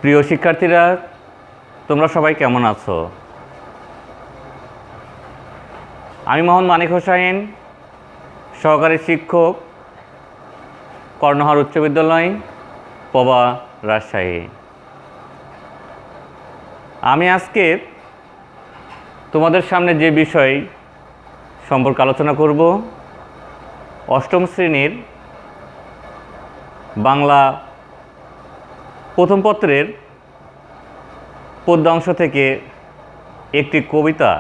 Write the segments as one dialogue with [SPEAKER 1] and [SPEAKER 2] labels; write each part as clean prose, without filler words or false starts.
[SPEAKER 1] প্রিয় শিক্ষার্থীরা, তোমরা সবাই কেমন আছো? আমি মোহাম্মদ মানিক হোসাইন, সহকারী শিক্ষক, কর্ণহার উচ্চ বিদ্যালয়, পবা, রাজশাহী। আমি আজকে তোমাদের সামনে যে বিষয় সম্পর্কে আলোচনা করব, অষ্টম শ্রেণীর বাংলা প্রথম পত্রের পদ্যাংশ থেকে একটি কবিতা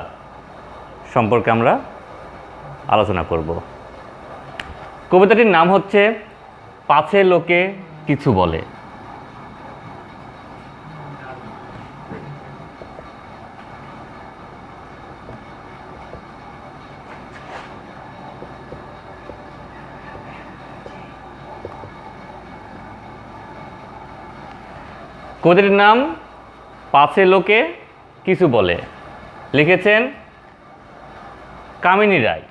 [SPEAKER 1] সম্পর্কে আমরা আলোচনা করব। কবিতাটির নাম হচ্ছে পাছে লোকে কিছু বলে। কবিতাটির নাম পাছে লোকে কিছু বলে, লিখেছেন কামিনী রায়।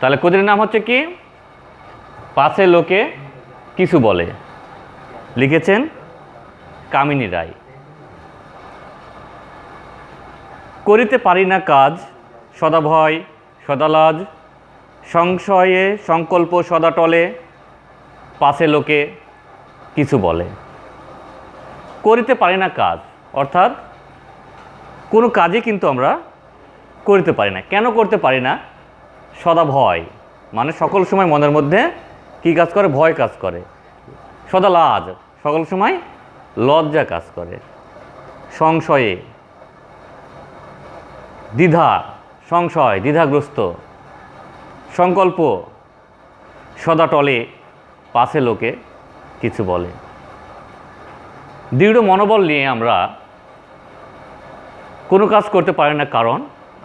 [SPEAKER 1] তাহলে কবিতাটির নাম হচ্ছে কি? পাছে লোকে কিছু বলে, লিখেছেন কামিনী রায়। করিতে পারি না কাজ, সদা ভয় সদা লাজ, সংশয়ে সংকল্প সদা টলে, পাছে লোকে কিছু বলে। করিতে পারি না কাজ, অর্থাৎ কোনো কাজই কিন্তু আমরা করতে পারি না। কেন করতে পারি না? সদা ভয়, মানে সকল সময় মনের মধ্যে কি কাজ করে? ভয় কাজ করে। সদা লাজ, সকল সময় লজ্জা কাজ করে। সংশয়ে, দ্বিধা, সংশয়, দ্বিধাগ্রস্ত। সংকল্প সদা টলে, পাছে লোকে কিছু বলে। দৃঢ় মনোবল নিয়ে আমরা কোনো কাজ করতে পারি না, কারণ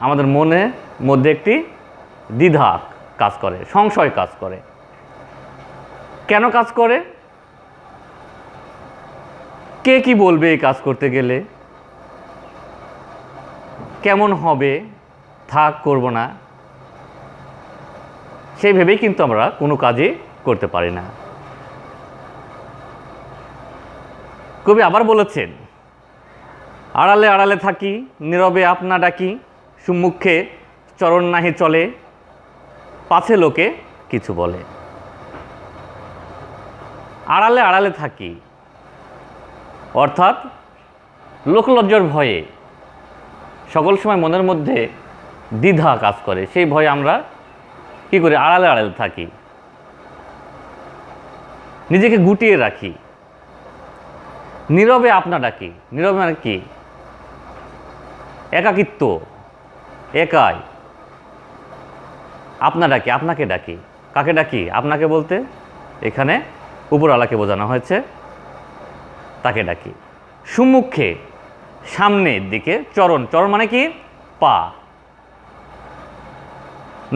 [SPEAKER 1] আমাদের মনের মধ্যে একটি দ্বিধা কাজ করে, সংশয় কাজ করে। কেন কাজ করে? কে কি বলবে এই কাজ করতে গেলে, কেমন হবে, থাক করব না, সেই ভেবেই কিন্তু আমরা কোনো কাজই করতে পারি না। কবি আবার বলেছেন, আড়ালে আড়ালে থাকি, নীরবে আপনা ডাকি, সম্মুখে চরণ নাহি চলে, পাছে লোকে কিছু বলে। আড়ালে আড়ালে থাকি, অর্থাৎ লোকলজ্জার ভয়ে সকল সময় মনের মধ্যে দ্বিধা কাজ করে, সেই ভয়ে আমরা কি করি? আড়ালে আড়ালে থাকি, নিজেকে গুটিয়ে রাখি। নীরবে আপনা ডাকি, নীরবে মানে কি? একাকিত্ব, একাই। আপনা ডাকি, আপনাকে ডাকি। কাকে ডাকি? আপনাকে বলতে এখানে উপরওয়ালাকে বোঝানো হয়েছে, তাকে ডাকি। সম্মুখে, সামনের দিকে, চরণ, চরণ মানে কি? পা,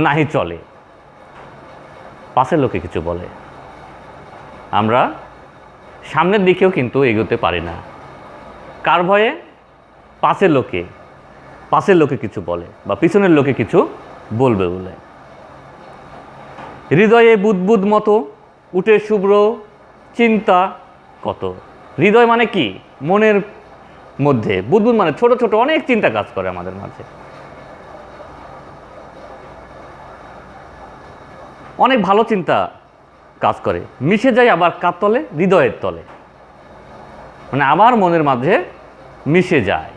[SPEAKER 1] নাহি চলে, পাশের লোকে কিছু বলে। আমরা সামনের দিকেও কিন্তু এগোতে পারি না। কার ভয়ে? পাশের লোকে, পাশের লোকে কিছু বলে বা পিছনের লোকে কিছু বলবে বলে। হৃদয়ে বুদবুদ মতো উঠে শুভ্র চিন্তা কত। হৃদয় মানে কি? মনের মধ্যে। বুদবুদ মানে ছোট ছোট অনেক চিন্তা কাজ করে আমাদের মাঝে, অনেক ভালো চিন্তা কাজ করে, মিশে যায় আবার কার তলে? হৃদয়ের তলে, মানে আবার মনের মাঝে মিশে যায়।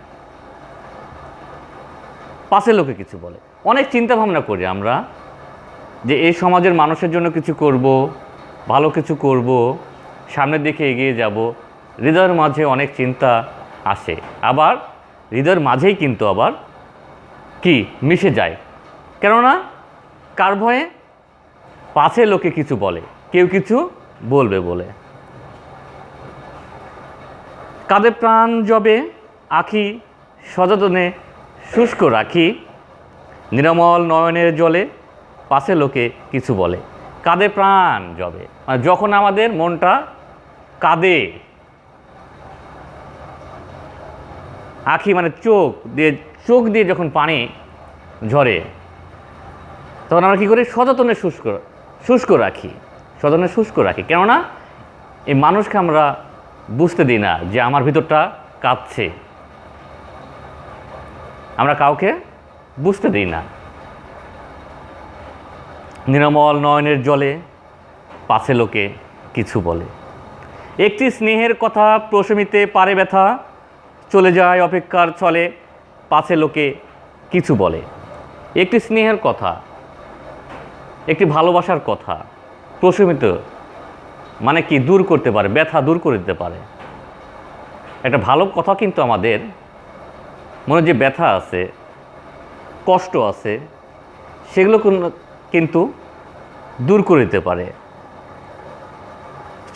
[SPEAKER 1] পাশের লোকে কিছু বলে। অনেক চিন্তা ভাবনা করি আমরা যে এই সমাজের মানুষের জন্য কিছু করব, ভালো কিছু করব, সামনের দিকে এগিয়ে যাব। হৃদয়ের মাঝে অনেক চিন্তা আসে, আবার হৃদয়ের মাঝেই কিন্তু আবার কি মিশে যায়। কেননা কার ভয়ে? পাছে লোকে কিছু বলে, কেউ কিছু বলবে বলে। কাঁধে প্রাণ জবে আখি, সযতনে শুষ্ক রাখি, নিরামল নয়নের জলে, পাছে লোকে কিছু বলে। কাঁধে প্রাণ জবে, মানে যখন আমাদের মনটা কাঁদে, আখি মানে চোখ দিয়ে যখন পানি ঝরে তখন আমরা কী করি? সযত্নে শুষ্ক রাখি। কেননা এই মানুষকে আমরা বুঝতে দিই না যে আমার ভিতরটা কাঁদছে, আমরা কাউকে বুঝতে দিই না। নিরামল নয়নের জলে পাছে লোকে কিছু বলে, একটি স্নেহের কথা প্রশমিতে পারে ব্যথা, চলে যায় অপেক্ষার ছলে পাছে লোকে কিছু বলে। একটি স্নেহের কথা, একটি ভালোবাসার কথা প্রশমিত মানে কি? দূর করতে পারে, ব্যথা দূর করে দিতে পারে। একটা ভালো কথা কিন্তু আমাদের মনে যে ব্যথা আছে, কষ্ট আছে, সেগুলো কিন্তু দূর করে দিতে পারে।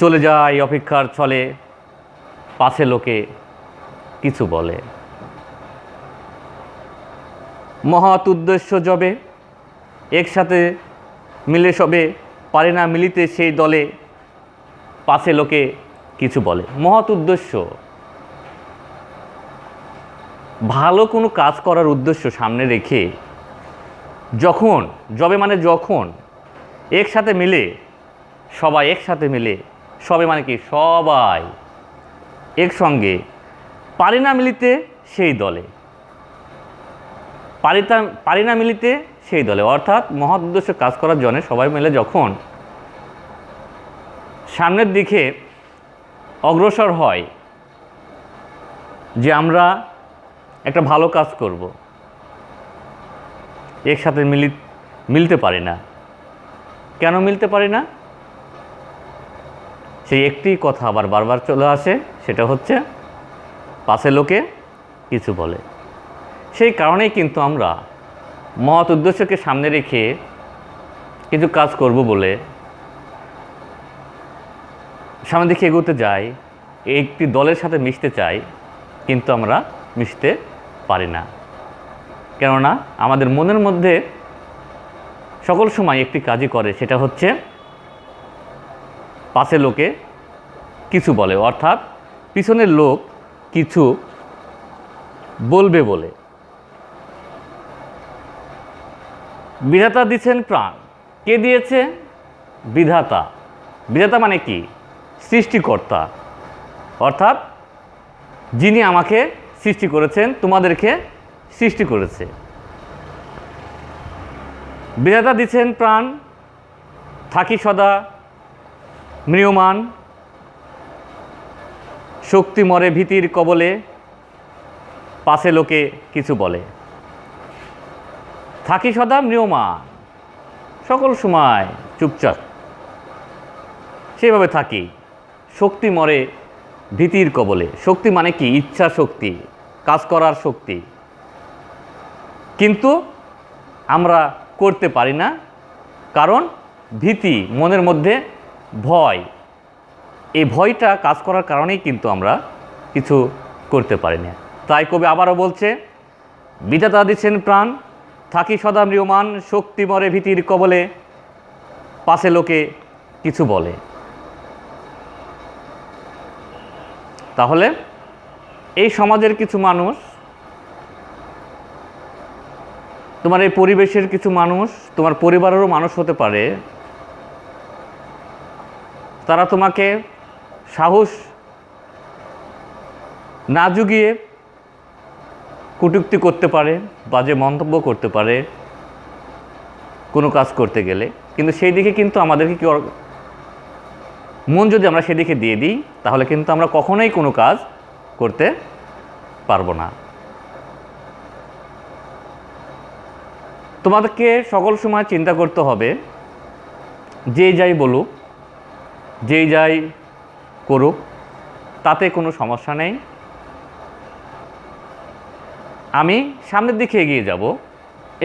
[SPEAKER 1] চলে যায় অপেক্ষার ছলে পাছে লোকে কিছু বলে। মহৎ উদ্দেশ্য যবে একসাথে মিলে সবে, পারে না মিলিতে সেই দলে পাছে লোকে কিছু বলে। মহৎ উদ্দেশ্য, ভালো কোনো কাজ করার উদ্দেশ্য সামনে রেখে যখন একসাথে মিলে, সবাই একসাথে মিলে, সবে মানে কি? সবাই একসঙ্গে, পারে না মিলিতে সেই দলে, পারি না মিলিতে সেই দলে, অর্থাৎ মহৎ উদ্দেশ্য কাজ করার জন্য সবাই মিলে যখন সামনের দিকে অগ্রসর হয় যে আমরা একটা ভালো কাজ করব, একসাথে মিলতে পারি না। কেন মিলতে পারি না? সেই একটি কথা আবার বারবার চলে আসে, সেটা হচ্ছে পাছে লোকে কিছু বলে। সেই কারণেই কিন্তু আমরা মহৎ উদ্দেশ্যকে সামনে রেখে কিছু কাজ করব বলে সামনের দিকে এগোতে যাই, একটি দলের সাথে মিশতে চাই, কিন্তু আমরা মিশতে পারি না। কেননা আমাদের মনের মধ্যে সকল সময় একটি কাজই করে, সেটা হচ্ছে পাছে লোকে কিছু বলে, অর্থাৎ পিছনের লোক কিছু বলবে বলে। বিধাতা দিচ্ছেন প্রাণ, কে দিয়েছে? বিধাতা। বিধাতা মানে কি? সৃষ্টিকর্তা, অর্থাৎ যিনি আমাকে সৃষ্টি করেছেন, তোমাদেরকে সৃষ্টি করেছে। বিধাতা দিচ্ছেন প্রাণ, থাকি সদা ম্রিয়মান, শক্তি মরে ভীতির কবলে পাছে লোকে কিছু বলে। থাকি সদা ম্রিয়মান, সকল সময় চুপচাপ সেইভাবে থাকি। শক্তি মরে ভীতির কবলে, শক্তি মানে কি? ইচ্ছা শক্তি, কাজ করার শক্তি, কিন্তু আমরা করতে পারি না, কারণ ভীতি, মনের মধ্যে ভয়। এই ভয়টা কাজ করার কারণেই কিন্তু আমরা কিছু করতে পারি না। তাই কবি আবারও বলছে, বিধাতা দিচ্ছেন প্রাণ, থাকি সদা ম্রিয়মান, শক্তি মরে ভীতির কবলে পাছে লোকে কিছু বলে। তাহলে এই সমাজের কিছু মানুষ, তোমার এই পরিবেশের কিছু মানুষ, তোমার পরিবারেরও মানুষ হতে পারে, তারা তোমাকে সাহস না জুগিয়ে কটূক্তি করতে পারে, বাজে মন্তব্য করতে পারে কোনো কাজ করতে গেলে, কিন্তু সেই দিকে কিন্তু আমাদেরকে কি মন যদি আমরা সেদিকে দিয়ে দিই, তাহলে কিন্তু আমরা কখনোই কোনো কাজ করতে পারবো না। তোমাদেরকে সকল সময় চিন্তা করতে হবে, যেই যাই বলুক, যেই যাই করুক, তাতে কোনো সমস্যা নেই, আমি সামনের দিকে এগিয়ে যাব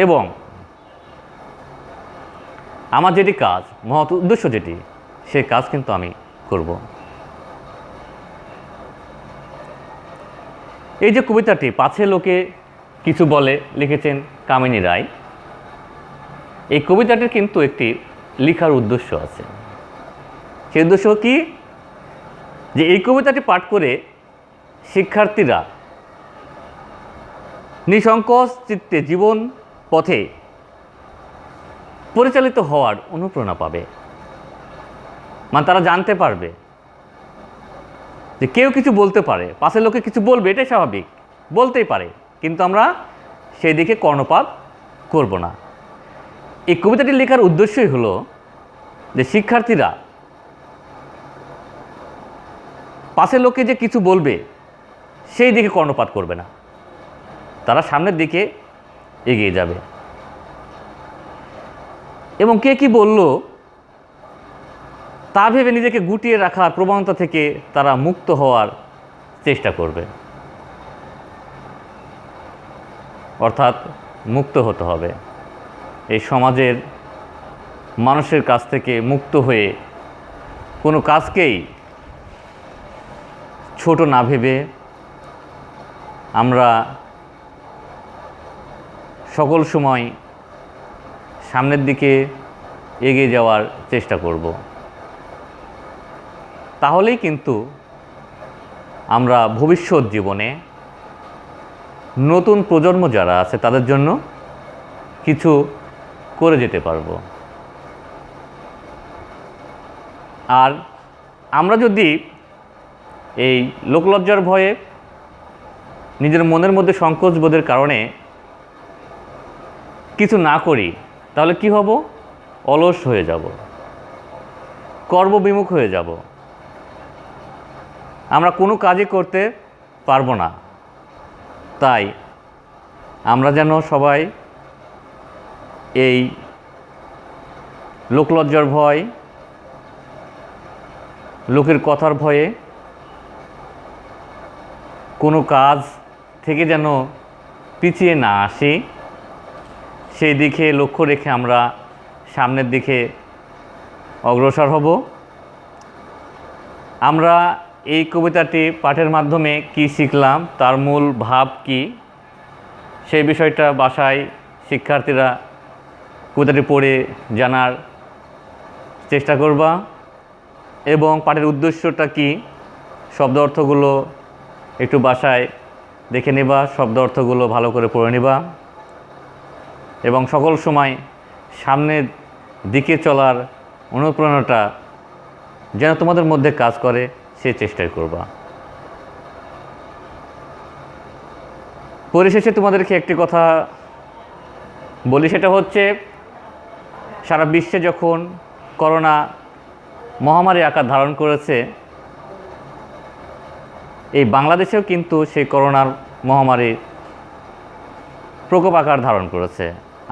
[SPEAKER 1] এবং আমার যেটি কাজ, মহৎ উদ্দেশ্য যেটি, সেই কাজ কিন্তু আমি করব। এই যে কবিতাটি পাছে লোকে কিছু বলে লিখেছেন কামিনী রায়, এই কবিতাটির কিন্তু একটি লেখার উদ্দেশ্য আছে। সেই উদ্দেশ্য কি? যে এই কবিতাটি পাঠ করে শিক্ষার্থীরা নিঃসংকোচ চিত্তে জীবন পথে পরিচালিত হওয়ার অনুপ্রেরণা পাবে। মানে তারা জানতে পারবে যে কেউ কিছু বলতে পারে, পাশের লোকে কিছু বলবে, এটাই স্বাভাবিক, বলতেই পারে, কিন্তু আমরা সেই দিকে কর্ণপাত করব না। এই কবিতাটি লেখার উদ্দেশ্যই হলো যে শিক্ষার্থীরা পাশের লোকে যে কিছু বলবে সেই দিকে কর্ণপাত করবে না, তারা সামনের দিকে এগিয়ে যাবে এবং কে কি বলল তা ভেবে নিজেকে গুটিয়ে রাখার প্রবণতা থেকে তারা মুক্ত হওয়ার চেষ্টা করবে, অর্থাৎ মুক্ত হতে হবে এই সমাজের মানুষের কাছ থেকে। মুক্ত হয়ে কোনো কাজকেই ছোট না ভেবে আমরা সকল সময় সামনের দিকে এগিয়ে যাওয়ার চেষ্টা করব। তাহলেই কিন্তু আমরা ভবিষ্যৎ জীবনে নতুন প্রজন্ম যারা আছে তাদের জন্য কিছু করে যেতে পারব। আর আমরা যদি এই লোকলজ্জার ভয়ে নিজের মনের মধ্যে সংকোচ বোধের কারণে কিছু না করি, তাহলে কি হব? অলস হয়ে যাব, কর্মবিমুখ হয়ে যাব, আমরা কোনো কাজই করতে পারবো না। তাই আমরা যেন সবাই এই লোকলজ্জার ভয়, লোকের কথার ভয়ে কোনো কাজ থেকে যেন পিছিয়ে না আসি, সেই দিকে লক্ষ্য রেখে আমরা সামনের দিকে অগ্রসর হব। আমরা এই কবিতাটি পাঠের মাধ্যমে কি শিখলাম, তার মূল ভাব কি, সেই বিষয়টা বাসায় শিক্ষার্থীরা কবিতাটি পড়ে জানার চেষ্টা করবা এবং পাঠের উদ্দেশ্যটা কি, শব্দ অর্থগুলো একটু বাসায় দেখে নেবা, শব্দ অর্থগুলো ভালো করে পড়ে নেবা এবং সকল সময় সামনের দিকে চলার অনুপ্রেরণাটা যেন তোমাদের মধ্যে কাজ করে সে চেষ্টাই করবা। পরিশেষে তোমাদেরকে একটি কথা বলি, সেটা হচ্ছে সারা বিশ্বে যখন করোনা মহামারী আকার ধারণ করেছে, এই বাংলাদেশেও কিন্তু সেই করোনার মহামারীর প্রকোপ আকার ধারণ করেছে।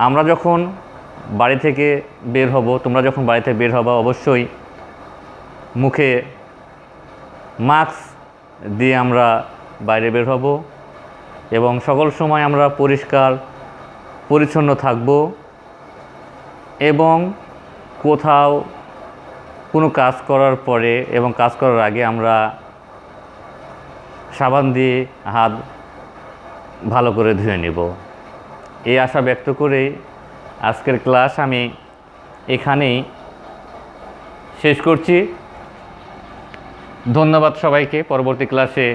[SPEAKER 1] আমরা যখন বাড়ি থেকে বের হব, তোমরা যখন বাড়ি থেকে বের হবা, অবশ্যই মুখে মাস্ক দিয়ে আমরা বাইরে বের হব এবং সকল সময় আমরা পরিষ্কার পরিচ্ছন্ন থাকব এবং কোথাও কোনো কাজ করার পরে এবং কাজ করার আগে আমরা সাবান দিয়ে হাত ভালো করে ধুয়ে নেব। এই আশা ব্যক্ত করে আজকের ক্লাস আমি এখানেই শেষ করছি। ধন্যবাদ সবাইকে। পরবর্তী ক্লাসে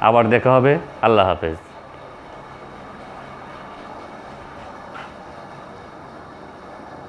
[SPEAKER 1] আবার দেখা হবে। আল্লাহ হাফেজ।